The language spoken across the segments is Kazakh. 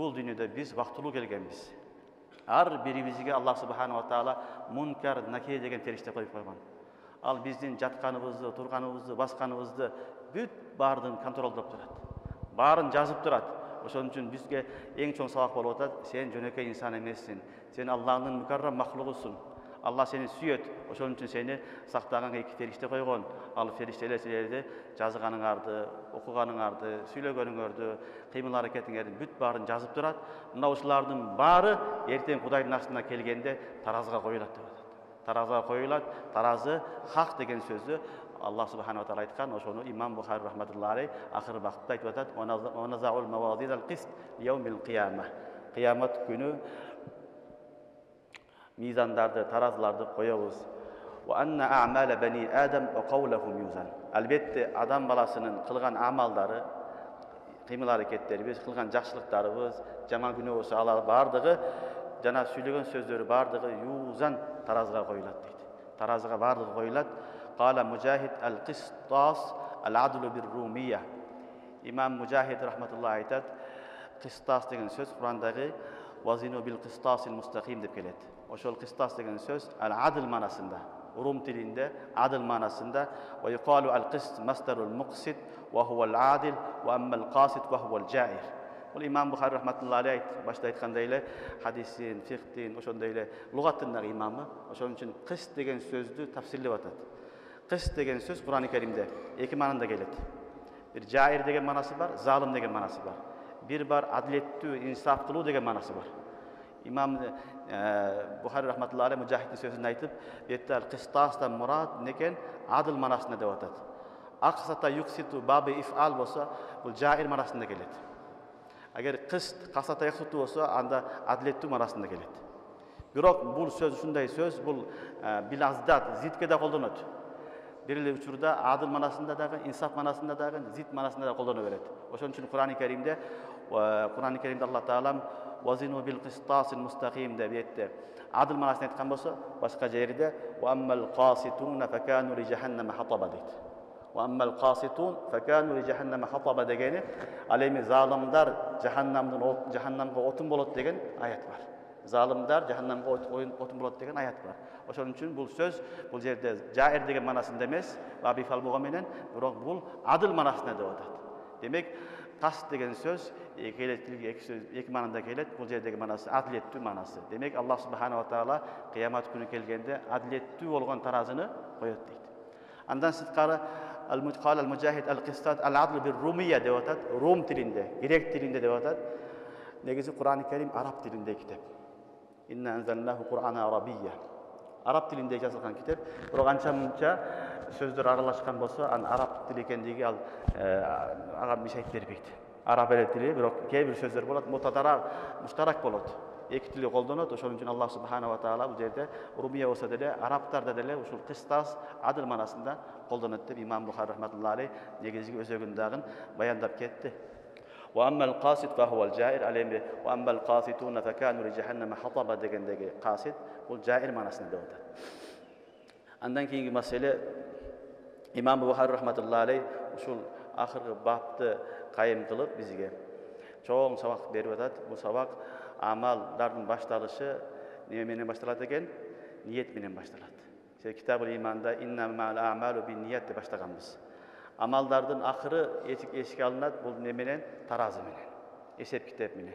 ушул дүйнөдө биз вактылуу келгенбиз. Ар бирибизге Аллах субханаху ва таала мункар накир деген фериште коюп койгон. Ал биздин жатканыбызды, турганыбызды, басканыбызды бүт баардыгын контролдоп турат. Баарын жазып турат. Ошон үчүн бизге эң чоң сабак болуп атат. Сен жөнөкөй инсан эмессиң. Сен Аллахтын мукаррам махлугусуң. Аллах сени сүйөт. Ошон үчүн сени сактаган эки фериште койгон. Ал фериштелер силерди жазганыңарды, окуганыңарды, сүйлөгөнүңөрдү, кыймыл аракетиңердин бүт баарын жазып турат. Мына ушулардын баары эртең Кудайдын артына келгенде таразыга коюлат деп атат. Таразыга коюлат. Таразы хак деген сөздү Аллах субханаху ва таала айткан. Ошону имам Бухари рахматуллахи алейхи акыры бакытта айтып атат. Ваназаул мавазинал қист лияумил қияма. Кыямат күнү мизандарды, таразыларды коебуз. Ва анна аъмала бани адам ва қаулахум юзан. Албетте адам баласынын кылган амалдары, кыймыл аракеттерибиз, кылган жакшылыктарыбыз, жаман күнөө болсо алар баардыгы жана сүйлөгөн сөздөрү баардыгы юзан таразыга коюлат дейт. Таразыга баардыгы коюлат. Кала Мужахид ал-Кистас ал-Адлу бир-Румия. Имам Мужахид рахматуллахи айтат, Кистас деген сөз Курандагы вазину бил-Кистасил мустаким деп келет. Ошол Кистас деген сөз ал-Адл манасында, Рум тилинде адыл манасында. Ва юқалу ал-Кист масдарул муқсит ва хува ал-Адил ва амма ал-Қасит ва хува ал-Жаир. Бул имам Бухари рахматуллахи алейхи башта айткандай эле хадистин, фикхтин, ошондой эле лугаттын имамы. Ошон үчүн Кист деген сөздү тафсирлеп атат. Кист деген сөз Кур'ан-ы Керимде эки маанында келет. Бир жаир деген манасы бар, залым деген манасы бар. Бир бар адилеттүү, инсафтылуу деген манасы бар. Имам Бухари рахматуллахи алейхи Мужахидтин сөзүн айтып, бетте ал-Кистастан мурад некен адыл манасында деп атат. Аксата юкситу бабы ифал болсо, бул жаир манасында келет. Агер кист касата юкситу болсо, анда адилеттүү манасында келет. Бирок бул сөз ушундай сөз, бул билаздат, зитке да колдонот. Бир эле учурда адыл манасында дагы, инсаф манасында дагы, зит манасында да колдоно берет. Ошон үчүн Кур'ан-ы Керимде Аллах Таалам вазину бил кистасил мустаким деп айтты. Адыл манасын айткан болсо, башка жерде ва аммал каситуна факану ли жаханнама хатаба дейт. Ва аммал каситун факану ли жаханнама хатаба дегени ал эми залымдар жаханнамга отун болот деген аят бар. Залымдар жаханнамга отун болот деген аят бар. Ошон үчүн бул сөз бул жерде жаир деген манасында эмес, баби фалбуга менен, бирок бул адыл манасында деп атат. Демек, кас деген сөз эки маанында келет. Бул жердеги манасы адилеттүү манасы. Демек, Аллах субханаху ва таала кыямат күнү келгенде адилеттүү болгон таразыны коет дейт. Андан сырткары al-Mujahid al-Qistat al-Adl bir-Rumiyya деп атат. Рум тилинде, грек тилинде деп атат. Негизи Кур'ан-ы Керим араб тилинде китеп. Инна анзалнаху Qur'ана арабийя. Араб тилинде жазылган китеп. Бирок анча-мунча сөздөр аралашкан болсо, араб тили экендиги ага мишайт бербейт. Араб тили, бирок кээ бир сөздөр болот, муштарак болот. Эки тили колдонот. Ошон үчүн Аллах субханаху ва таала бул жерде Румия болсо деле, арабтарда деле ушул кыстас адыл манасында колдонот деп имам Бухари рахматуллахи алейхи негизги өзөгүндагын баяндап кетти. وأما القاسط فهو الجائر عليه وأما القاسطون فكانوا لجهنم حطبا дегендеги قاسط бул жаир манасында деп атат. Андан кийинки маселе имам Бухари рахматуллахи алейхи ушул акыркы бапты кайым кылып бизге чоң сабак берип атат. Бул сабак амалдардын башталышы неме менен башталат экен? Ниет менен башталат. Китабул иманда иннамал а'малу бин-ният деп баштаганбыз. Амалдардын акыры эшикке алынат бул неме менен? Таразы менен, эсеп китеп менен.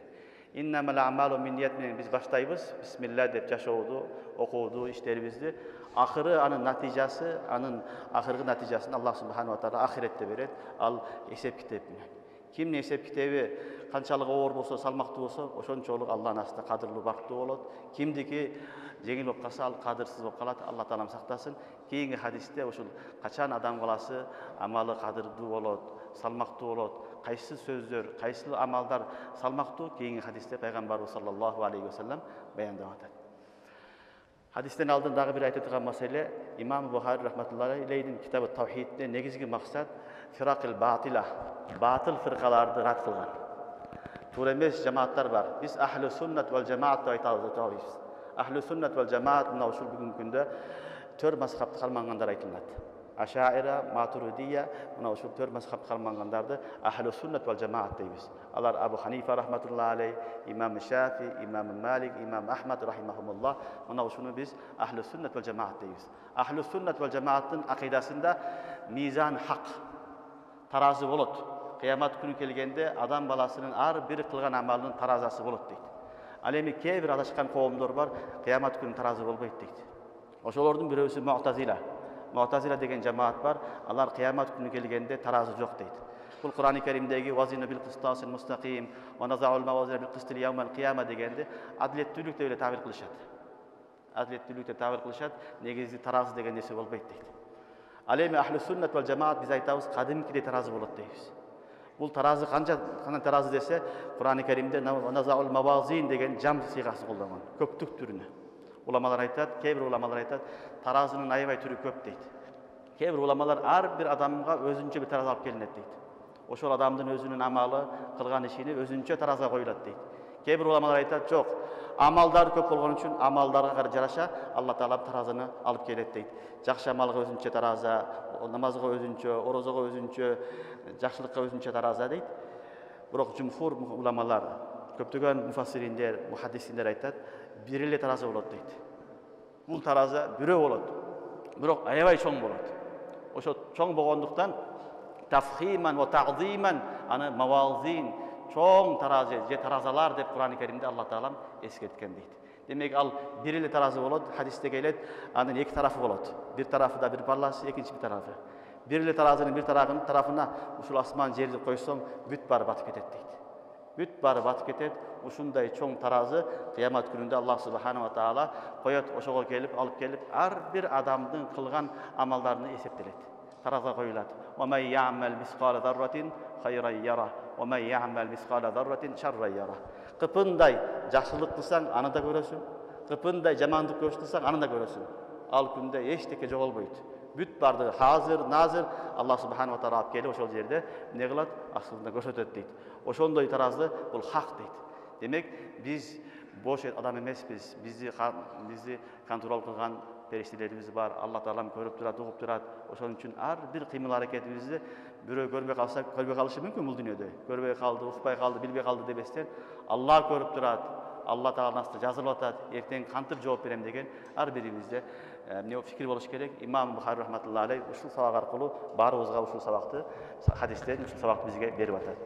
Иннамал а'малу бин-ният менен биз баштайбыз. Бисмилла деп жашооду, окууду, иштерибизди. Акыры анын натыйжасы, анын акыркы натыйжасын Аллах субханаху ва таала ахиретте берет. Ал эсеп китеп менен. Кимдин эсеп китеби канчалык оор болсо, салмактуу болсо, ошончолук Аллахтын астында кадырлуу, бактуу болот. Кимдики жеңил болуп калса, ал кадырсыз болуп калат. Алла таалам сактасын. Кийинки хадисте ушул качан адам баласы амалы кадырдуу болот, салмактуу болот, кайсы сөздөр, кайсы амалдар салмактуу, кийинки хадисте пайгамбарыбыз саллаллаху алейхи ва саллям баяндап атат. Хадистен алдын дагы бир айтып турган маселе, имам Бухари рахматуллахи алейхи китабы Тавхидте негизги максат фиракил батила, батыл фиркаларды рад кылган. Туура эмес жамааттар бар. Биз ахлу суннат вал жамаат деп айтабыз. Ахлу суннат вал жамаат мына ушул бүгүнкү күндө 4 мазхабты кармангандар айтылат. Aşaira, Maturidiyya, mana şu 4 mazhab kalmangandardı Ahlus Sünnet vel Cemaat deymiz. Alar Abu Hanife rahmetullahi aleyh, İmam Şafi, İmam Malik, İmam Ahmed rahimahumullah. Mana şunu biz Ahlus Sünnet vel Cemaat deymiz. Ahlus Sünnet vel Cemaat'ın akidasında mizan hak, tarazi bolat. Kıyamet günü kelgende adam balasının ar bir kılgan amalının tarazası bolat deydi. Alemi kebir adaşkan kavimler var, kıyamet günü tarazi bolbayt deydi. Oşolordun birisi Mu'tazila. Mu'tazila degen cemaat var. Alar kıyamet günü kelgende tarazı yok deydi. Bu Kur'an-ı Kerim'deki vazinu bil kıstasil mustaqim ve naza'ul mavazine bil kıstil yevmel kıyame degende adaletlülükte öyle tabir kılışat. Adaletlülükte tabir kılışat. Negizli tarazı degen nesi bolbayt deydi. Alemi Ahlus Sünnet vel Cemaat biz aytabız kadimki tarazı bolat deymiz. Bu tarazı kanca tarazı dese Kur'an-ı Kerim'de naza'ul mavazin degen cam sigası kullangan. Köptük türüne. Ulamalar aytat, kebir ulamalar aytat, tarazının ayvay türü köp deydi. Kebir ulamalar ar bir adamga özünçe bir taraz alıp gelinet deydi. Oşol adamdın özünün amalı, kılgan işini özünçe taraza koyulat deydi. Kebir ulamalar aytat, çok. Amaldar köp bolgon üçün amaldarga jaraşa Allah Taala tarazını alıp gelet deydi. Jakşı amalga özünçe taraza, namazga özünçe, orozaga özünçe, jakşılıkka özünçe taraza deydi. Biroq jumhur ulamalar, köptөгөн mufassirinler, muhaddisler aytat, birille taraza bolat deydi. Bul taraza bire bolat. Biroq aябай çoң bolat. Oşo çoң bolgonduktan tafhiman ve ta'ziman ana mawazin çoң tarazı, je tarazalar dep Kur'an-ı Kerim'de Allah Taala esketken deydi. Demek al birille tarazı bolat, hadiste gelet, anın iki tarafı bolat. Bir tarafı da bir ballas, ikinci bir tarafı. Birille tarazının bir tarafına uşul asman жерди koysoň büt bar batıp ketet deydi. Büt bar batıp ketet, uşunday çoң tarazı kıyamet gününde Allah Subhanahu wa Taala koyat, oşoga gelip alıp gelip ar bir adamdın kılgan amallarını eseptelet. Taraza koyulat. Ve men ya'mal miskale zarratin hayran yara ve men ya'mal miskale zarratin şerran yara. Kıpınday jakşılık kılsaň аны da görösün. Kıpınday jamandyk kılsaň аны da görösün. Al günde eçteke jogolboyt. Büt bardı hazır, nazır Allah Subhanahu wa Taala alıp gelip oşol jerde ne kılat? Aslında görsötet deydi. Oşondoy tarazı bul hak deydi. Demek biz boş adam emespiz. Bizi kontrol kılgan periştelerimiz var. Allah Taala görüp durat, ugup durat. Oşon üçün ar bir kıymıl hareketimizi biri görmey kalsak, görmey kalışı mümkün bu dünyada. Görmey kaldı, ukpay kaldı, bilbey kaldı debesler. Allah görüp durat. Allah Taala nasıl жазылып atat, erten kantip жооп berem degen ar birimizde ne fikir boluş gerek. İmam Buhari rahmetullahi aleyh uşul sabak arkulu barыбызга uşul sabakты, hadisтерди uşul sabakты bizge berip atat.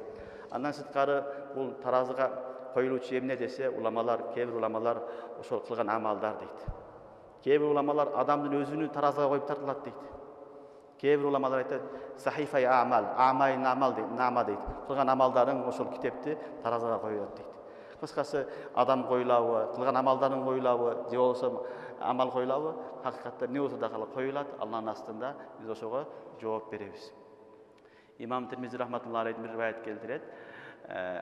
Andan sırtkары bul tarazıga koyuluşu emne dese ulamalar, kebir ulamalar uşol kılgan amaldar deydi. Kebir ulamalar adamdın özünü tarazıga koyup tartılat deydi. Kebir ulamalar aytat sahifay amal, amayn amal deydi, nama deydi. Kılgan amaldarın uşol kitepti tarazıga koyulat deydi. Kıskası adam koyulabı, kılgan amaldarın koyulabı, je bolsa amal koyulabı, hakikatte ne olsa da koyulat, Allah'ın astında biz oşoga жооп berебиz. İmam Tirmizi rahmetullahi aleyh bir rivayet keltiret.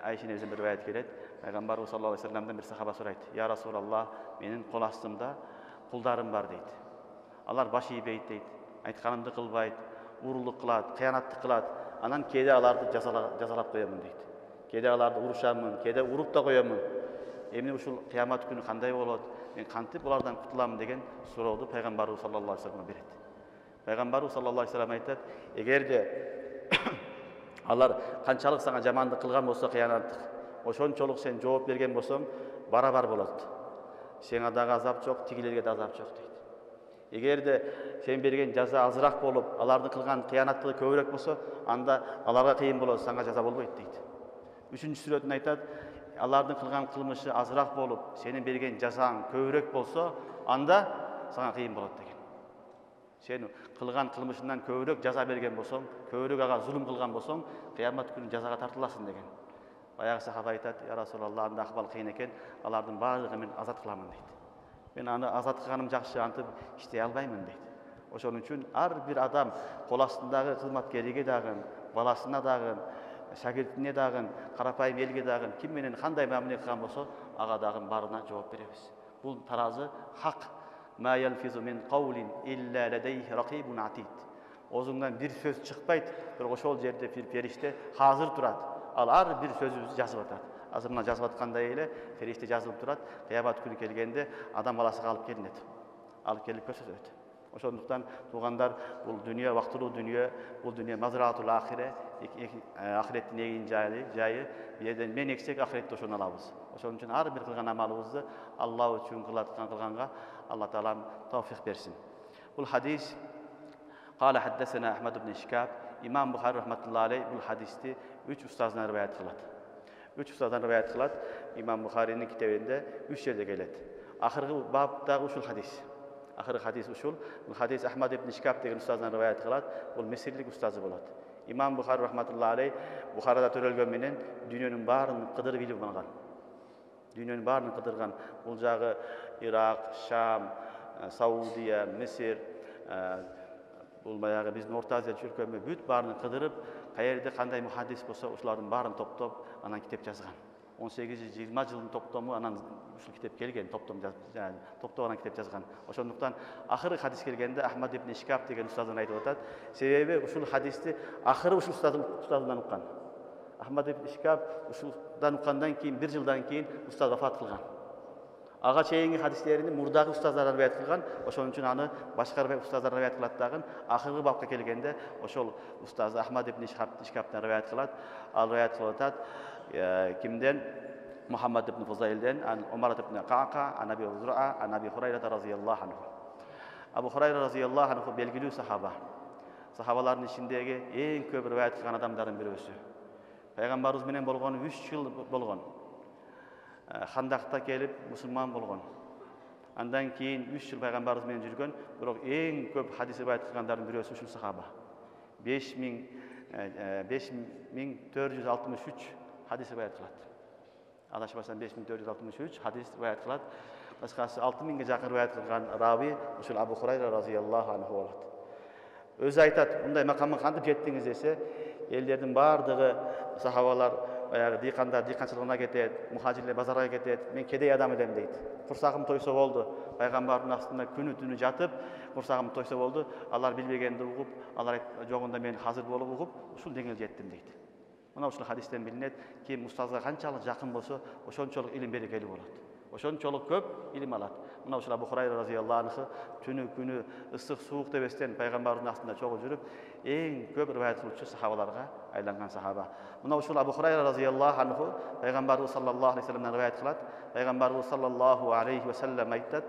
Ayşe nevzin bir rivayet kelet. Peygamber sallallahu aleyhi ve sellem'den bir sahaba soraydı. Ya Resulallah, menin kol astımda kuldarım var deydi. Alar başı yibeyt deydi. Aytkanımды kılbayt, uruluk kılat, kıyanatlı kılat. Anan kede alardı jazalap koyamın deydi. Kede alardı uruşamın, kede urup da koyamın. Emine uşul kıyamet günü kanday bolot, men kantip bulardan kutulamın degen sorawdu Peygamber sallallahu aleyhi ve sellem'e beredi. Peygamber sallallahu aleyhi ve sellem aytat, egerde Allar kançalık sana jamandyk kılgan bolsa kıyanatlık. Oşonçoluk sen жооп bergen bolsoň barabar bolat. Seňe da azap çok, tigilerge de azap çok deydi. Egerde sen bergen jaza azırak bolup, alardın kılgan kıyanatlığı köbürek bolsa, anda alarga kıyın bolot, sana jaza bolboyt deydi. Üçüncü süretinde aytat, alardın kılgan kılmışı azırak bolup, senin bergen jazaň köbürek bolsa, anda sana kıyın bolot degen. Sen kılgan kılmışından köbürek jaza bergen bolsoň, köbürek aga zulüm kılgan bolsoň, kıyamet günü jazaga tartılasın degen. Bayağı sahaba aytat, ya Resulallah, anda ahval kıyın eken, alardın barlığını men azat kılamın deydi. Men аны azat kılganım jakşı antıp iştey albaymın deydi. Oşon üçün ar bir adam kol astındağı kızmatkeriге dagın, balasına dagın, şagirtine dagın, karapayım elge dagın, kim menen kanday mamile kılgan bolsa, aga dagın barına жооп berебиz. Bul tarazı hak. Ma yalfizu min qawlin illa ladayhi raqibun atid. Ozundan bir söz çıkpayt, bir oşol jerde bir perişte hazır turat. Al ar bir sözübüzü жазып atat. Azırına жазып atkандай ele perişte жазылып turat. Kıyamet günü kelgende adam balası alıp gelinet. Alıp gelip körsötөt. Ошондуктан туугандар, бул дүнүйө вактылуу дүнүйө, бул дүнүйө мазраатул ахире, ахиреттин эгин жайы. Бирден мен эксек ахиретте ошону алабыз. Ошон үчүн ар бир кылган амалыбызды Аллах үчүн кылганга Аллах Таалам тавфик берсин. Бул хадис قال حدثنا أحمد بن إشكاب İmam Bukhari rahmetullahi aleyh bu hadisти 3 ustazdan rivayet kılat. 3 ustazdan rivayet kılat. İmam Bukhari'nin kitabında 3 yerde gelet. Ahırgı babda uşul hadis. Ahırgı hadis uşul. Bu hadis Ahmad ibn İşkab degen ustazdan rivayet kılat. Bu Misirlik ustazı bolat. İmam Bukhari rahmetullahi aleyh Bukhara'da törelgen menen dünyanın barını kıdırıp bilip algan. Dünyanın barını kıdırgan. Bul jagı Irak, Şam, Saudiya, Misir, Bul bayağı bizim Orta Azya çürkönme büt barını kıdırıp, kayerde kanday muhaddis bolsa uşuların barını toptop, anan kitap yazgan. 18-20 yılın toptomu anan uşul kitap kelgen, toptop anan kitap yazgan. Oşonduktan ahırı hadis kelgende Ahmad ibn İşkab degen ustazdan aytып atat. Sebebi uşul hadisti ahırı uşul ustazdan uqqan. Ahmad ibn İşkab uşuldan uqqandan keyin 1 yıldan keyin ustaz vafat kılgan. Ağa çeyingi hadislerini murdagı ustazlar rivayet kılgan, oşon üçün anı başka ustazlar rivayet kılat dagın. Ahırgı babga kelgende oşol ustaz Ahmad ibn İşkab'dan rivayet kılat. Al rivayet kılatat kimden? Muhammad ibn Fuzail'den, an Umar ibn Qa'qa, an Abi Zur'a, an Abi Hurayra radhiyallahu anhu. Abu Hurayra radhiyallahu anhu belgili sahaba. Sahabaların içindeki en köp rivayet kılgan adamların birisi. Peygamberimiz menen bolgon 3 yıl bolgon. Handakta kelip musulman bolgon. Andan keyin 3 yıl peygamberimiz menen жүргөн, bирок эң көп hadis rivayet kılgandардын birisi ушул сахаба. 5463 hadis rivayet kılat. Adaşmasam 5463 hadis rivayet kılat. Başkası 6000'ge jakın rivayet kılgan ravi ушул Abu Hurayra radhiyallahu anhu bolat. Özü aytat, bunday makamga kantip jеттиңиz dese, ellerдің бардығы sahabalar баягы дыйкандар дыйканчылыгына кетет, мухажирлер базарга кетет. Мен кедей адам элем дейт. Курсагым тойсо болду. Пайгамбардын астында күнү-түнү жатып, курсагым тойсо болду. Алар билбегенди угуп, алар жогунда мен азыр болуп угуп, ушул деңгээлге жеттим дейт. Мына ушул хадистен билинет, ким устазга канчалык жакын болсо, ошончолук илим берекелүү болот. Ошончолук көп илим алат. Мына ушул Абу Хурайра разияллаху анху түнү күнү ысык суук дебестен пайгамбардын астында чогуу жүрүп, эң көп риваят кылуучу сахабаларга айланган сахаба. Мына ушул Абу Хурайра разияллаху анху пайгамбарыбыз саллаллаху алейхи ва салламдан риваят кылат. Пайгамбарыбыз саллаллаху алейхи ва саллам айтат: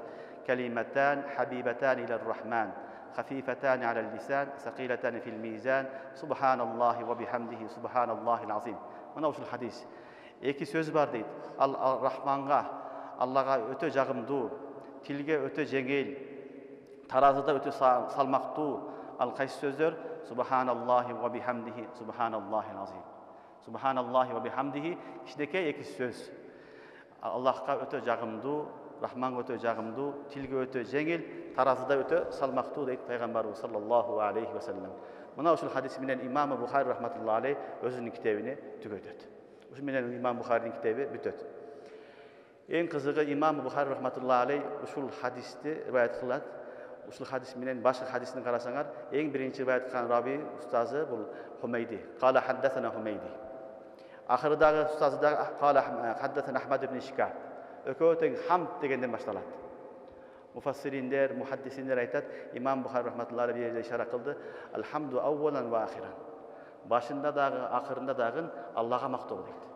"Калиматан хабибатан илар-рахман, خفيفتان على اللسان ثقيلتان في الميزان سبحان الله وبحمده سبحان الله العظيم." Мына ушул хадис. Эки сөз бар дейт. Ал Рахманга, Аллага өтө жагымдуу, тилге өтө жеңил, таразыда өтө салмактуу. Ал кайсы сөздөр? Субханаллахи ва бихамдихи субханаллахил азим. Субханаллахи ва бихамдихи кичинекей эки сөз. Аллахка өтө жагымдуу, Рахманга өтө жагымдуу, тилге өтө жеңил, таразыда өтө салмактуу дейт пайгамбарыбыз саллаллаху алейхи ва саллам. Мына ушул хадис менен имам Бухари рахматуллаху алейх өзүнүн китебине түгөтөт. Ушул менен имам Бухаринин китеби бүтөт. Эң кызыгы имам Бухари рахматуллаху алейх ушул хадисти риваят кылат. Ушул хадис менен башка хадисин карасаңар, эң биринчи риваят кылган рави устазы бул Хумейди. Кала хаддасана Хумейди. Ахырдагы устазы да кала хаддасана Ахмад ибн Ишкаб. Экөө тең хамд дегенден башталат. Mufassirinler, muhaddisler aytat, İmam Bukhari rahmatullahi bir yerde işaret kıldı. Elhamdu avvalan ve ahiran. Başında dagı, ahırında dagın Allah'a maqtaw deydi.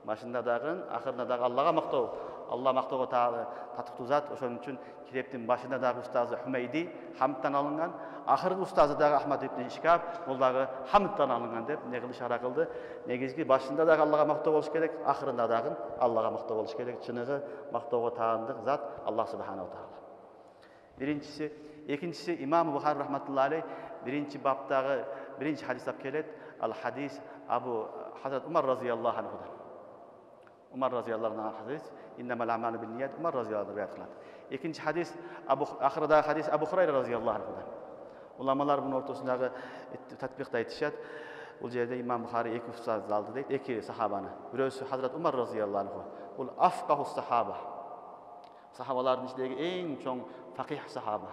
Başında dagın, ahırında dagı Allah'a maqtaw. Allah maqtawga tatıktуу zat, oşon üçün kiteptin başında dagı ustazı Hümeydi hamdtan alıngan, ahırgı ustazı dagı Ahmad ibn İşkab, ol dagı hamdtan alıngan dep ne kılış işaret kıldı. Negizgi başında dagı Allah'a maqtaw boluş kerek, ahırında dagın Allah'a maqtaw boluş kerek. Çınıgı maqtawga taandык zat Allah subhanahu taala. Birincisi, ikincisi İmam Bukhari rahmatullahi aleyh birinci babdagı birinci hadis alып kelet. Al hadis Abu Hazret Umar radhiyallahu anhudan. Umar radhiyallahu anhu hadis innamal a'malu binniyat Umar radhiyallahu anhu rivayet kılat. İkinci hadis ahırda hadis Abu Hurayra radhiyallahu anhudan. Ulamalar bunun ortasındagı tatbiqda aytışat. Bul jerde İmam Bukhari iki ustaz aldı deyt, iki sahabany. Birisi Hazret Umar radhiyallahu anhu. Ul afqahu sahaba. Sahabaların içindeki en çok fakih sahaba.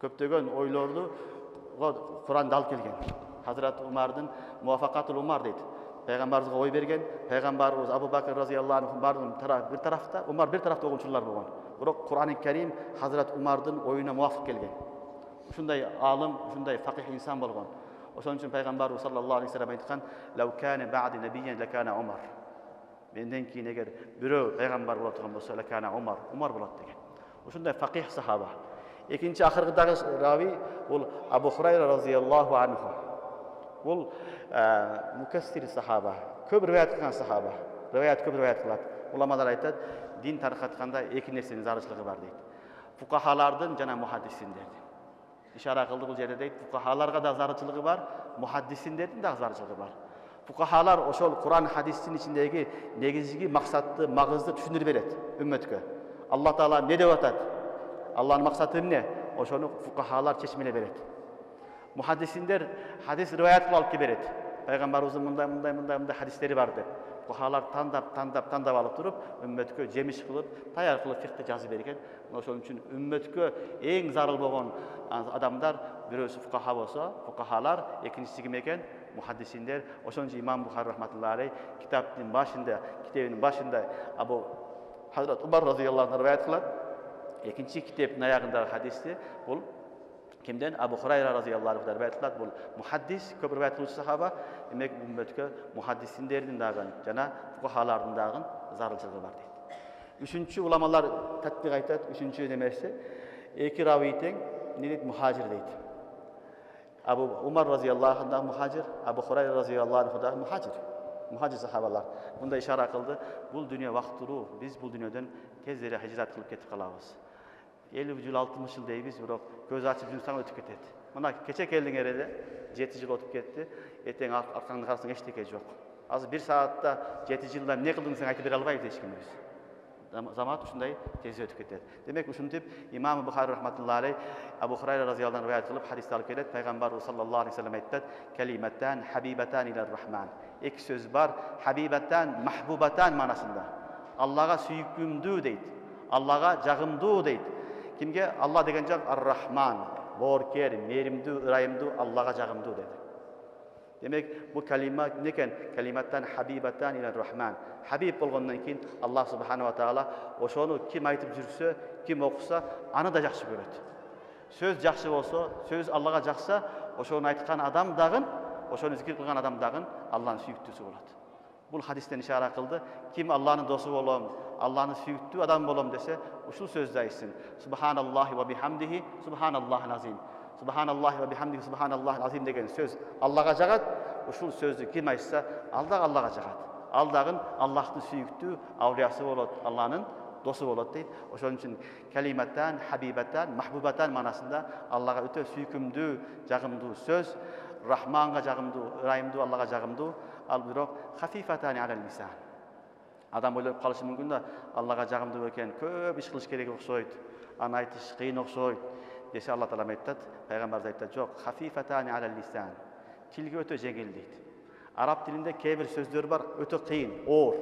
Köptөгөн oylordu Kur'an'da al kelgen. Hazret Umar'dın muvaffakatul Umar deydi. Peygamberimize oy bergen, Peygamberimiz Abu Bakr radhiyallahu anhu bardın bir tarafta, Umar bir tarafta oğunçular bolgan. Bирок Kur'an-ı Kerim Hazret Umar'dın oyuna muvaffak kelgen. ушундай алым, ушундай фақих инсан болгон. Ошон үчүн пайгамбарыбыз саллаллаху алейхи вассалам айткан: "Лау кана ба'ди набийян лакана Умар." Менден кийин эгер бирөө пайгамбар боло турган болсо, лакана Умар болот деген. Ушундай фақих сахаба. Экинчи акыркыдагы рави бул Абу Хурайра разияллаху анху. Бул мукассир сахаба, көп риваят кылган сахаба. Көп риваят кылат. Уламалар айтат, дин таркатканда эки нерсенин зарылчылыгы бар дейт. Фукахалардын жана мухаддисиндердин. Ишара кылды бул жерде дейт, фукахаларга да зарылчылыгы бар, мухаддисиндердин да зарылчылыгы бар. Фукахалар ошол Куран хадистин ичиндеги негизги максатты, магызды түшүндүрүп берет үммөткө. Аллах Таала не деп атат? Аллахнын максаты эмне? Ошону фукахалар чечмелеп берет. Мухаддисиндер хадис риваят кылып алып берет. Пайгамбарыбыздын мындай хадистери бар деп. Фукахалар тандап алып туруп, үммөткө жемиш кылып, таяр кылып фикти жазып берген. Ошон үчүн үммөткө эң зарыл болгон адамдар бирөөсү фукаха болсо, фукахалар, экинчиси ким экен? Мухаддисиндер. Ошон үчүн имам Бухари рахматуллахи алейх китебинин башында Абу Хазрат Умар разияллаху анху риваят кылат. Экинчи китептин аягындагы хадисти бул кимден? Абу Хурайра разияллаху анху риваят кылат. Бул мухаддис, көп риваят кылуучу сахаба. Демек үммөткө мухаддисиндердин дагы жана фукахалардын дагы зарылчылыгы бар дейт. Үчүнчү уламалар татбик айтат. Үчүнчү немеси эки рави тең не дейт? Мухажир дейт. Абу Умар разияллаху анху мухажир, Абу Хурайра разияллаху анху да мухажир сахабалар. Мында ишара кылды, бул дүйнө вактуру, биз бул дүйнөдөн тез эле хижрат кылып кетип калабыз. 50 жыл, 60 жыл дейбиз, бирок көз ачып жүрсөң өтүп кетет. Мына кече келдиңер эле 7 жыл өтүп кетти, эртең аркаңды карасаң эчтеке жок. Азыр 1 саатта 7 жылда эмне кылдың десең айтып бере албайбыз эч кимибиз. Замат ушундай тез өтүп кетет. Демек ушинтип имам Бухари рахматуллахи алейх Абу Хурайра разияллаху анху риваят кылып хадисти алып келет. Пайгамбарыбыз саллаллаху алейхи вассалам айтат: "Калиматан хабибатан илар рахман." Эки сөз бар, хабибатан, махбубатан манасында. Аллага сүйкүмдүү дейт. Аллага жагымдуу дейт. Кимге? Алла деген жак ар-рахман, бооркер, мээримдүү, ырайымдуу, Аллага жагымдуу деди. Демек бул калима эмне экен? Калиматтан хабибаттан илар рахман. Хабиб болгондон кийин Аллах субханаху ва таала ошону ким айтып жүрсө, ким окуса, аны да жакшы көрөт. Сөз жакшы болсо, сөз Аллага жакса, ошону айткан адам дагы, ошону зикир кылган адам дагы Алланын сүйүктүүсү болот. Бул хадистен ишара кылды. Ким Алланын досу болом, Алланы сүйүктүү адам болом десе, ушул сөздү айтсын. Субханаллахи ва бихамдихи, субханаллахил азим. Субханаллахи ва бихамдихи, субханаллахил азим деген сөз Аллага жагат. Ушул сөздү ким айтса, ал дагы Аллага жагат. Ал дагы Аллахтын сүйүктүү аулиясы болот, Алланын досу болот дейт. Ошон үчүн калиматтан, хабибаттан, махбубаттан манасында Аллага өтө сүйкүмдүү, жагымдуу сөз, Рахманга жагымдуу, ырайымдуу, Аллага жагымдуу, ал бирок хафифатан алал лисан. Адам ойлоп калышы мүмкүн да, Аллага жагымдуу экен, көп иш кылыш керек окшойт, аны айтыш кыйын окшойт десе, Алла таала айтат, пайгамбарыбыз айтат, жок, хафифатан алал лисан. Тилге өтө жеңил дейт. Араб тилинде кээ бир сөздөр бар, өтө кыйын, оор.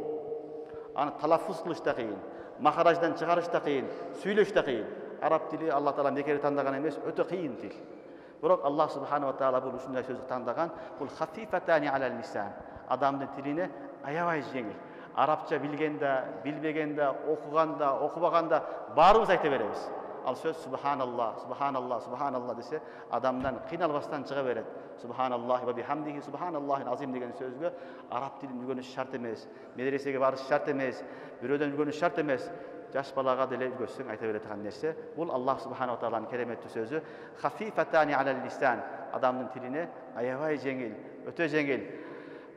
Аны талаффуз кылыш да кыйын, махараждан чыгарыш да кыйын, сүйлөш да кыйын. Араб тили Алла таала мекери тандаган эмес, өтө кыйын тил. Бирок Аллах субханаху ва таала бул ушундай сөздү тандаган, бул хафифатан алал лисан. Адамдын тилине аябай жеңил. Арабча билгенде, билбегенде, окуганда, окубаганда баарыбыз айта беребиз. Ал сөз субханаллах, субханаллах, субханаллах десе, адамдан кыйналбастан чыга берет. Субханаллахи ва бихамдихи, субханаллахил азим деген сөзгө араб тилин үйгөнүш шарт эмес, медресеге барыш шарт эмес, бирөөдөн үйгөнүш шарт эмес. Жаш балага деле үйгөтсөң айта бере турган нерсе. Бул Аллах субханаху ва тааланын кереметтүү сөзү. Хафифатани алал лисан. Адамдын тилине аябай жеңил, өтө жеңил.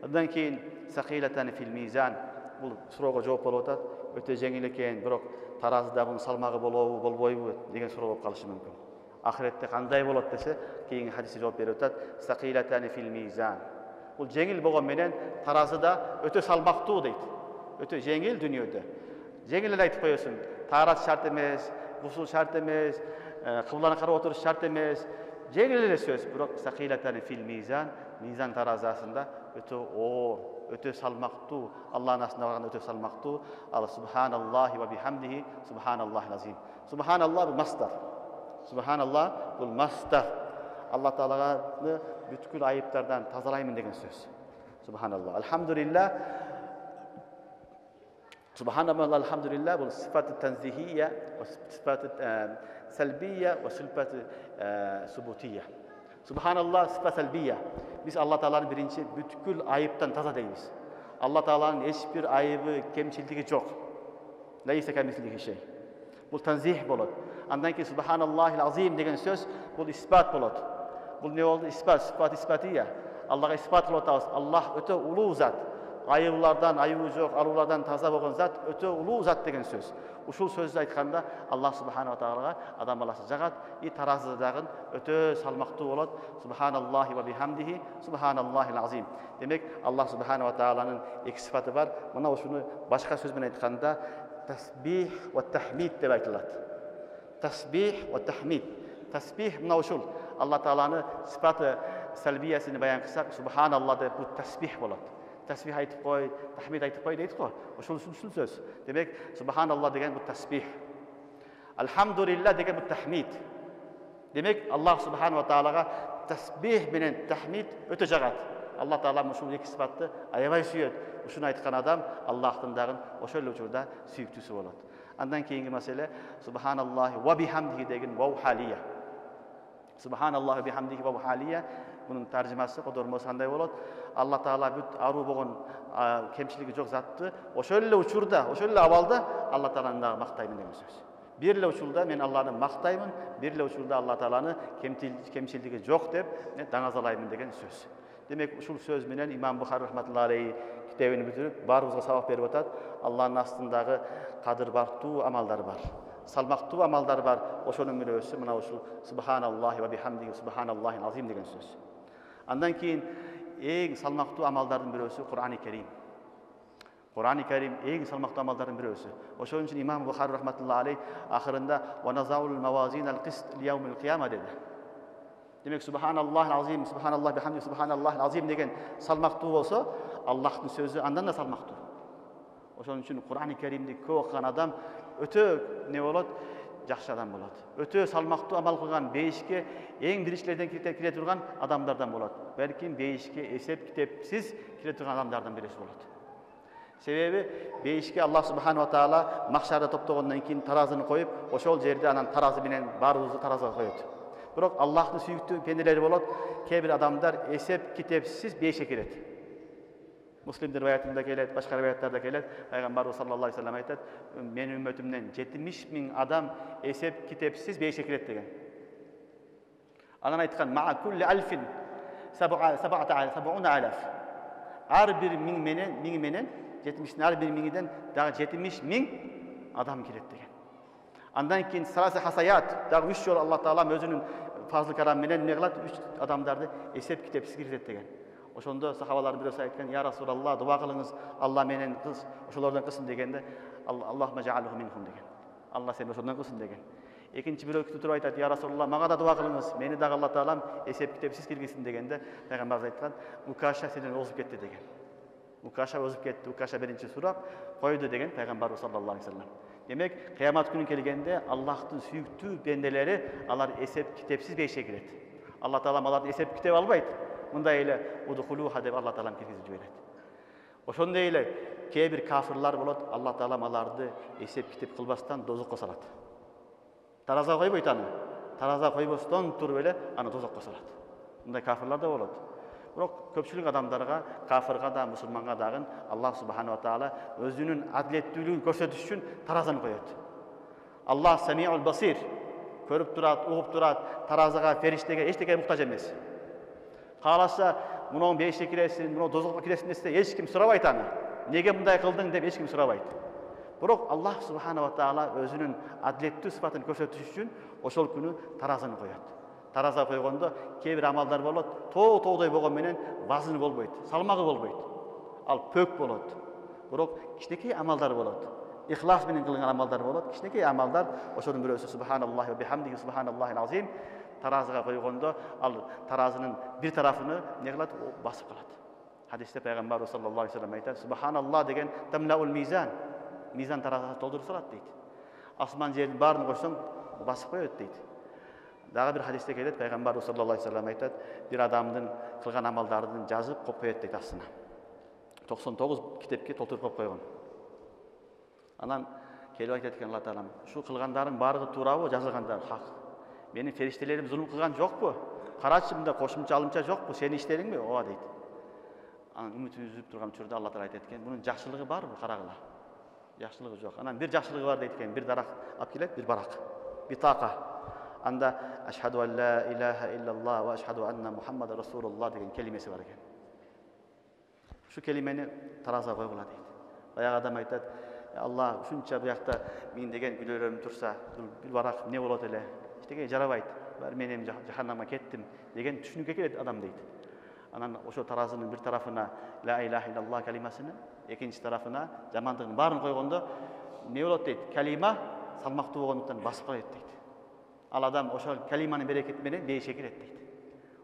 Андан кийин сакилатани фил мизан. Бул суроого жооп болуп атат. Өтө жеңил экен, бирок таразыда бунун салмагы болобу, болбойбу деген суроо болуп калышы мүмкүн. Ахиретте кандай болот десе, кийинки хадисте жооп берип атат. Сакилатани фил мизан. Бул жеңил болгон менен таразыда өтө салмактуу дейт. Өтө жеңил дүйнөдө. Жеңил эле айтып коесуң. Таарат шарт эмес, гусул шарт эмес, кыбланы карап отуруш шарт эмес. Жеңил эле сөз, бирок сакилатани фил мизан, мизан таразасында өтө оор, өтө салмактуу, Аллахнын астына барганда өтө салмактуу. Ал субханаллахи ва бихамдихи, субханаллахил азим. Субханаллах бул мастар. Субханаллах бул мастар. Алла тааланы бүткүл айыптардан тазалаймын деген сөз. Субханаллах. Алхамдулилlah. Subhanallah, elhamdülillah bu sıfat-ı tenzihiyye ve sıfat-ı selbiyye ve sıfat-ı subutiyye. Subhanallah sıfat selbiyye. Biz Allah Teala'nın birinci bütkül ayıptan taza değiliz. Allah Teala'nın hiçbir ayıbı, kemçildiği yok. Leyse kemislihi şey. Bu tenzih bolot. Andan ki Subhanallahil azim degen söz bu ispat bolot. Bu ne oldu? İspat, sıfat ispatiyye. Allah'a ispat bolot. Allah öte ulu zat. Ayıblardan, ayıbı yok, arılardan taza bolgan zat, öte ulu zat degen söz. Uşul sözü aytkanda Allah Subhanahu wa Ta'ala adam balası jagat, tarazıdagın öte salmaktуу bolot. Subhanallahi ve bihamdihi, Subhanallahil azim. Demek Allah Subhanahu wa Ta'ala'nın iki sıfatı var. Mına uşunu başka söz bilen aytkanda tasbih ve tahmid dep aytılат. Tasbih ve tahmid. Tasbih mına uşul Allah Ta'ala'nın sıfatı salbiyesini bayan kılsak Subhanallah dep bu tasbih bolat. Tasbih aytıp koy, tahmid aytıp koy deydik ko. Oşul söz. Demek Subhanallah degen bu tasbih. Elhamdülillah degen bu tahmid. Demek Allah Subhanahu wa Ta'alaga tasbih bilen tahmid öte jagat. Allah Ta'ala muşul iki sıfatты ayabay süyöt. Uşunu aytkan adam Allah'tan dagın oşol uçurda süyüktüsü bolat. Andan keyingi mesele Subhanallah ve bihamdihi degen vav haliye. Subhanallah ve bihamdihi vav haliye. Bunun tarjımасы kodormo sanday bolat. Allah Taala büt aruu bolgon kemçiligi jok zatты oşol uçurda, oşol abalda Allah Taala'nın da maktaymen деген söz. Birle uçulda men Allah'ını maktaymen, birle uçulda Allah Taala'nı kemçiligi jok dep dаңazalaymen деген söz. Demek uşul söz menen İmam Buhari rahmetullahi aleyhi kitabını bitirip barыбызга sabak berip atat. Allah'ın astındağı kadır bartуу amaldары бар. Salmaktуу amaldары бар. Oşonun birösü mına uşul Subhanallah ve bihamdihi Subhanallahil azim деген söz. Andan keyin eng salmaktуу amaldардын birösü Kur'an-ı Kerim. Kur'an-ı Kerim eng salmaktуу amaldардын birösü. Oşon üçün İmam Buhari rahmetullahi aleyh ahırında "Ve nazaul mawazinal qist li yawmil qiyamah" dedi. Demek Subhanallahil azim, Subhanallah bihamdihi Subhanallahil azim degen salmaktуу bolsa, Allah'ın sözü andan da salmaktуу. Oşon üçün Kur'an-ı Kerim'de köp okugan adam öte ne bolat? Жақсы адам болады. Өте салмақты амал қылған бейішке ең біріншілерден кіре тұрған адамдардан болады. Бәлкім бейішке есеп кітепсіз кіре тұрған адамдардан бірisi болады. Себебі бейішке Аллах Субхану ва Таала мақшарда топтағаннан кейін таразыны қойып, ошол жерде анан таразы менен барыбызды таразыға қояды. Бирок Аллахтың сүйіктүү пенделери болады, кейбір адамдар есеп кітепсіз бейішке кіреді. Müslim'dir rivayetinde gelir, başka rivayetlerde gelir. Peygamber sallallahu aleyhi ve sellem aytadi, "Men ümmetimden 70.000 adam esep kitapsız beşe kiret" degan. Anan aytkan, "Ma'a kulli alfin 70.000." Her bir ming menen 70'in her bir mingiden daha 70.000 adam kiret degan. Andan keyin sarası hasayat, daha 3 yol Allah Taala özünün fazlı karam menen ne kılat? 3 adamdardı esep kitapsız kiret degan. Oşonda sahabaların birisi aytkan, "Ya Rasulullah, dua kılыңыз, Allah menen kız, oşolardan kılsın" degende, "Allahumma ja'alhu minhum" degen. Allah seni oşondan kılsın degen. Ekinci biri tutup aytadi, "Ya Rasulullah, maga da dua kılыңыз, meni da Allah Taalam esep kitapsız kirgizsin" degende, Peygamber aytkan, "Ukasha senden ozup ketdi" degen. Ukasha ozup ketdi, Ukasha birinci surap koydu degen Peygamber sallallahu aleyhi ve sellem. Demek kıyamet günü kelgende Allah'ın süyüktүү bendeleri alar esep kitapsız beşe kiret. Allah Taalam alardan esep kitap albayt. Munda eyle udhuluha deb Allah Taalam kirgizip jiberet. Oşonda eyle kebir kafirlar bolat, Allah Taalam alardı esep kitap kılbastan dozokko salat. Taraza koyboyt аны. Taraza koyboston turup ele аны dozokko salat. Munda kafirlar da bolat. Bирок көпчүлүк адамдарга, кафирга да, мусулманга дагы Allah Subhanahu wa Taala өзүнүн адилеттүүлүгүн көрсөтүш үчүн таразаны коёт. Allah Samiul Basir, көрүп турат, угуп турат, таразага, фериштеге эчтеке муктаж эмес. Қаласа, мұның бейшке кіресін, мұның дозыққа кіресін десе, ешкім сұрабайт аны. Неге мұндай қылдың деп ешкім сұрабайт. Бирок Аллах Субхана ва Таала өзінің әділеттүү сыпатын көрсөтүш үчүн ошол күнү таразаны коёт. Тараза койгондо кейбир амалдар болот, тоодой болгон менен вазыны болбойт, салмагы болбойт. Ал пөк болот. Бирок кичинекей амалдар болот. Ихлас менен кылынган амалдар болот. Кичинекей амалдар, ошонун бирөөсү Субханаллахи ва бихамдихи Субханаллахил азим. Tarazıga koygonda al tarazının bir tarafını ne kılat? Basıp kalat. Hadiste Peygamber sallallahu aleyhi ve sellem aytadi, "Subhanallah" degen tamlaul mizan. Mizan tarazıga doldurup salat deydi. Asman jerin barını koysan basıp koyot deydi. Daha bir hadiste gelir Peygamber sallallahu aleyhi ve sellem aytadi, bir adamdın kılgan amallarını yazıp koyup koyot deydi aslına. 99 kitapke toldurup koygon. Анан келип айтат экен Алла Таалам, ушул кылгандарың бардыгы туурабы, жазылгандар хак. Менин фериштелерим зулум кылган жокпу? Карачы, мында кошумча алымча жокпу? Сени иштериңби? Ооба дейт. Анан үмүтүн үзүп турган учурда Алла Таала айтат экен, бунун жакшылыгы барбы? Карагыла. Жакшылыгы жок. Анан бир жакшылыгы бар дейт экен, бир дарак алып келет, бир барак. Битака. Анда ашхаду ан ла илаха иллаллах ва ашхаду анна Мухаммад расулуллах деген келимеси бар экен. Ушу келимени таразага койгула дейт. Баягы адам айтат, Алла ушунча буякта мен деген күнөөлөрүм турса, бир барак эмне болот эле? Эчтеге жарабайт. Баары мен эми жаханнамга кеттим деген түшүнүккө келет адам дейт. Анан ошо таразынын бир тарафына ла илаха иллаллах калимасыны, экинчи тарафына жамандыгын баарын койгондо эмне болот дейт? Калима салмактуу болгондуктан басып коет дейт. Ал адам ошол калиманын берекети менен бейишке кирет дейт.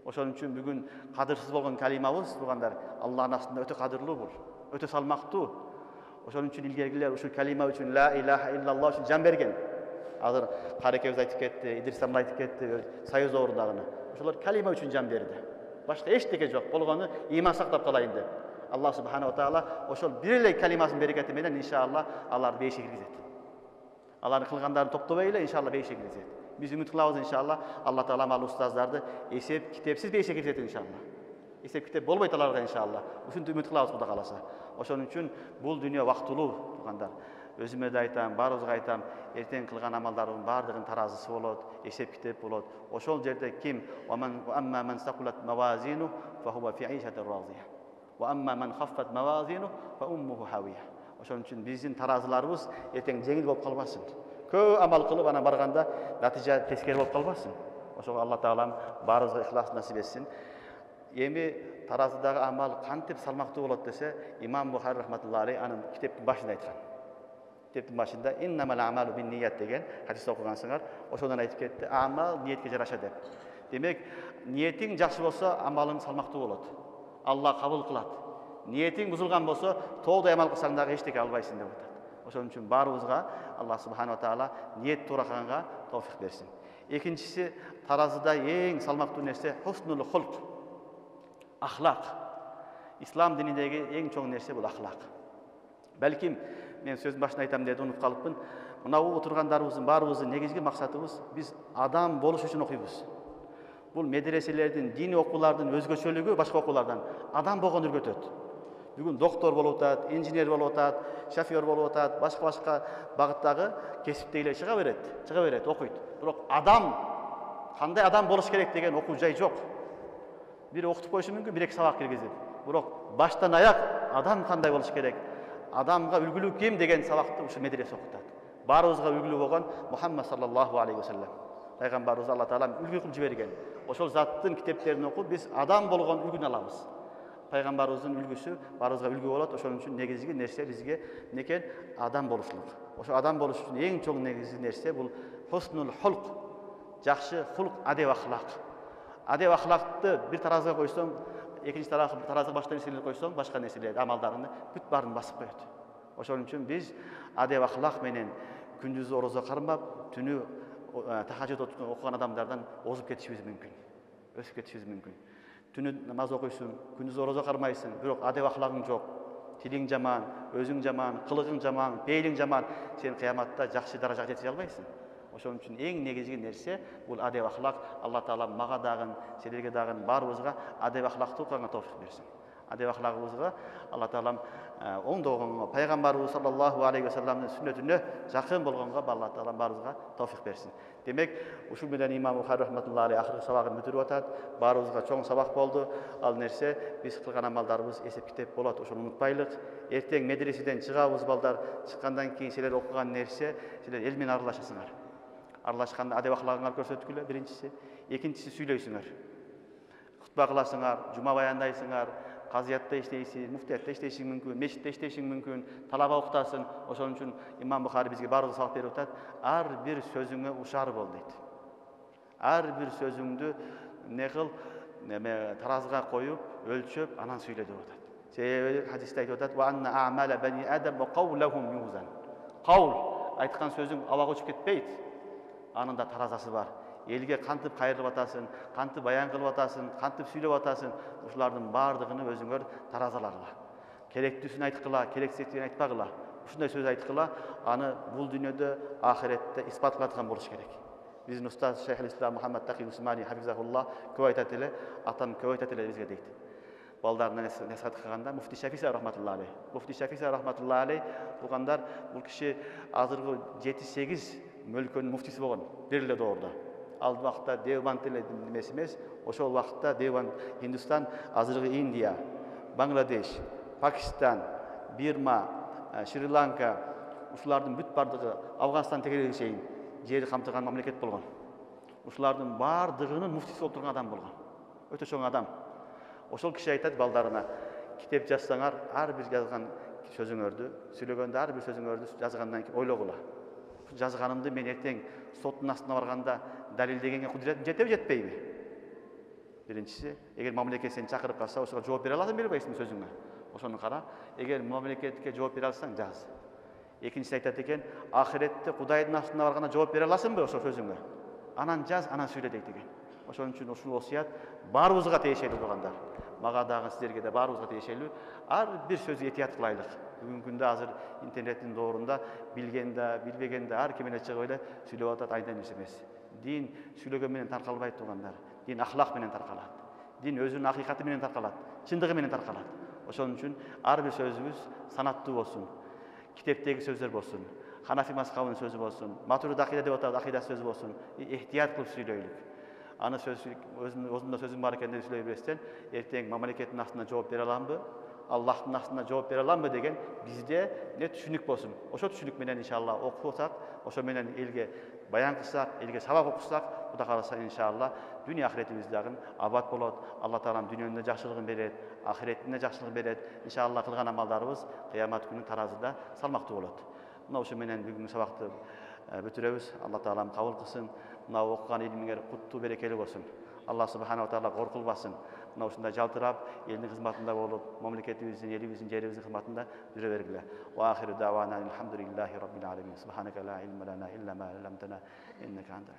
Ошон үчүн бүгүн кадырсыз болгон калимабыз, туугандар, Аллахтын астында өтө кадырлуу бул, өтө салмактуу. Ошон үчүн илгергилер ушул калима үчүн ла илаха иллаллах үчүн жан берген. Азыр Карекебиз айтып кетти, Идрис Самыр айтып кетти, Союз ордагыны. Ошолор калима үчүн жан берди. Башка эчтеке жок, болгону ыйман сактап калайын деп. Аллах субханаху ва таала ошол бир эле калимасынын берекети менен иншалла аларды бейишке киргизет. Алардын кылгандарын топтобой эле иншалла бейишке киргизет. Биз үмүт кылабыз иншалла, Алла Таала ал устаздарды эсеп китепсиз бейишке киргизет иншалла. Эсеп китеп болбойт аларга иншалла. Ушинтип үмүт кылабыз Кудай кааласа. Ошон үчүн бул дүйнө вактылуу, туугандар. Өзүмө да айтам, баарыбызга айтам, эртең кылган амалдардын баардыгынын таразысы болот, эсеп китеп болот. Ошол жерде ким амма ман сакулат мавазину фа хува фи ишатир разия. Ва амма ман хаффат мавазину фа уммуху хавия. Ошон үчүн биздин таразыларыбыз эртең жеңил болуп калбасын. Көп амал кылып ана барганда натыйжа тескери болуп калбасын. Ошого Алла Таалам баарыбызга ихлас насип этсин. Эми таразыдагы амал кантип салмактуу болот десе, Имам Бухари рахматуллахи алейхи анын китептин башында айткан. Китептин башында иннамал амалу бин ният деген хадис окугансыңар. Ошондон айтып кетти, амал ниетке жараша деп. Демек, ниетиң жакшы болсо, амалың салмактуу болот. Алла кабыл кылат. Ниетиң бузулган болсо, тоодой амал кылсаң дагы эчтеке албайсың деп атат. Ошон үчүн баарыбызга Алла субханаху ва таала ниет туура кылганга товфик берсин. Экинчиси, таразыда эң салмактуу нерсе хуснул хулк. Ахлак. Ислам динидеги эң чоң нерсе бул ахлак. Балким мен сөздүн башында айтам деп унутуп калыпмын. Мына отургандарыбыздын баарыбыздын негизги максатыбыз биз адам болуш үчүн окуйбуз. Бул медреселердин, диний окуулардын өзгөчөлүгү башка окуулардан адам болгон үргөтөт. Бүгүн доктор болуп атат, инженер болуп атат, шофер болуп атат, башка багыттагы кесиптегилер чыга берет, окуйт. Бирок адам кандай адам болуш керек деген окуу жай жок. Бир окутуп коюшу мүмкүн, бир-эки сабак киргизип. Бирок баштан аяк адам кандай болуш керек, адамга үлгүлүү ким деген сабакты ушу медресе окутат. Баарыбызга үлгүлүү болгон Мухаммад саллаллаху алейхи ва саллям. Пайгамбарыбыз Алла Таала үлгү кылып жиберген. Ошол заттын китептерин окуп биз адам болгон үлгүнү алабыз. Пайгамбарыбыздын үлгүсү баарыбызга үлгү болот. Ошон үчүн негизги нерсе бизге некен адам болушулук. Ошо адам болуш үчүн эң чоң негизги нерсе бул хуснул хулк. Жакшы хулк, адеп ахлак. Адеп ахлакты бир таразыга койсоң, экинчи таразыга башка нерселерди койсоң, башка нерселерди, амалдарын бүт баарын басып коет. Ошон үчүн биз адеп ахлак менен күндүз орозо кармап, түнү тахажжуд окуган адамдардан озуп кетишибиз мүмкүн. Өсүп кетишибиз мүмкүн. Түнү намаз окуйсуң, күндүз орозо кармайсың, бирок адеп ахлагың жок. Тилиң жаман, өзүң жаман, кылыгың жаман, пейилиң жаман, сен кыяматта жакшы даражага жете албайсың. Ошон үчүн эң негизги нерсе бул адеп ахлак. Алла Таала мага дагы, силерге дагы баарыбызга адеп ахлактуу кылганга товфик берсин. Адеп ахлагыбызга Алла Таалам оңдогонго, пайгамбарыбыз саллаллаху алейхи ва салламдын сүннөтүнө жакын болгонго Алла Таалам баарыбызга товфик берсин. Демек, ушул менен Имам Бухари рахматуллахи алейхи акыркы сабагын бүтүрүп атат. Баарыбызга чоң сабак болду. Ал нерсе биз кылган амалдарыбыз эсеп китеп болот. Ошону унутпайлык. Эртең медреседен чыгабыз балдар. Чыккандан кийин силер окуган нерсе, силер эл менен аралашасыңар. Аралашканда адеп ахлагыңар көрсөткүлө биринчиси. Экинчиси сүйлөйсүңөр. Кутба кыласыңар, жума баяндайсыңар, казиятта иштейсиң, муфтиятта иштейсиң мүмкүн, мечитте иштейсиң мүмкүн, талаба окутасың. Ошон үчүн Имам Бухари бизге баарыбызга сабак берип атат. Ар бир сөзүңө ушар бол дейт. Ар бир сөзүңдү эмне кыл, таразыга коюп, өлчөп, анан сүйлө деп атат. Себеби хадисте айтып атат: "Ва анна а'мала бани адам ва qawluhum yuzan." Каул айткан сөзүң абага учуп кетпейт. Анын да таразасы бар. Элге кантип кайрылып атасың, кантип баян кылып атасың, кантип сүйлөп атасың, ушулардын баардыгын өзүңөр таразалагыла. Керектүүсүн айткыла, керексиздигин айтпагыла. Ушундай сөз айткыла, аны бул дүйнөдө, ахиретте испаткылаткан болуш керек. Биздин устаз Шейх Ислам Мухаммад Таки Усмани хафизахуллах көп айтат эле, атам көп айтат эле бизге дейт. Балдарына насихат кылганда Муфти Шафиса рахматуллахи алейх. Муфти Шафиса рахматуллахи алейх туугандар, бул киши азыркы 7-8 мөлкөнүн муфтиси болгон, бир эле доордо. Ал убакта Девбанд эле эмес эмес, ошол убакта Девбанд Хиндустан, азыркы Индия, Бангладеш, Пакистан, Бирма, Шри-Ланка, ушулардын бүт бардыгы, Афганстан тегерегине чейин жери камтыган мамлекет болгон. Ушулардын бардыгынын муфтиси болуп турган адам болгон. Өтө чоң адам. Ошол киши айтат балдарына, китеп жазсаңар, ар бир жазган сөзүңөрдү, сүйлөгөндө ар бир сөзүңөрдү жазгандан кийин ойлогула. Жазганымды мен эртең соттун астына барганда далилдегенге кудуретим жетеби, жетпейби? Биринчиси, эгер мамлекет сени чакырып калса, ошого жооп бере аласың, бербейсиңби сөзүңө? Ошону кара. Эгер мамлекетке жооп бере алсаң, жаз. Экинчиси айтат экен, ахиретте Кудайдын астына барганда жооп бере аласыңбы ошол сөзүңө? Анан жаз, анан сүйлө дейт экен. Ошон үчүн ушул осуят баарыбызга тийишелүү болгондар. Мага дагы, силерге да баарыбызга тийишелүү. Ар бир сөзгө этият кылайлык. Бүгүнкү күндө азыр интернеттин доорунда билгенде, билбегенде ар ким эле чыгып эле сүйлөп атат, айдан эмес. Дин сүйлөгөн менен таркалбайт туугандар. Дин ахлак менен таркалат. Дин өзүнүн акыйкаты менен таркалат, чындыгы менен таркалат. Ошон үчүн ар бир сөзүбүз санаттуу болсун. Китептеги сөздөр болсун. Ханафи мазхабынын сөзү болсун. Матурид акида деп атат, акида сөзү болсун. Эхтият кылып сүйлөйлүк. Аны сөз өзүнүн сөзүң бар экен деп сүйлөй берсен, эртең мамлекеттин астына жооп бере аламбы? Аллахтын астына жооп бере аламбы деген бизде не түшүнүк болсун. Ошо түшүнүк менен иншалла окусак, ошо менен элге баян кылсак, элге сабак окусак, Кудай кааласа иншалла дүйнө ахиретибиз дагы абад болот. Алла таалам дүйнөнүн жакшылыгын берет, ахиретине жакшылык берет. Иншалла кылган амалдарыбыз кыямат күнү таразыда салмактуу болот. Мына ошо менен бүгүнкү сабакты бүтүрөбүз. Алла таалам кабыл кылсын. Мына окуган илимиңер куттуу берекелүү болсун. Алла субханала таала коркулбасын. Мына ушундай жалтырап, элдин кызматында болуп, мамлекетибиздин, элибиздин, жерибиздин кызматында жүрө бергиле. Ва ахиру давана алхамдулиллахи раббил алемин. Субханака ла илма лана илля ма алламтана иннека анта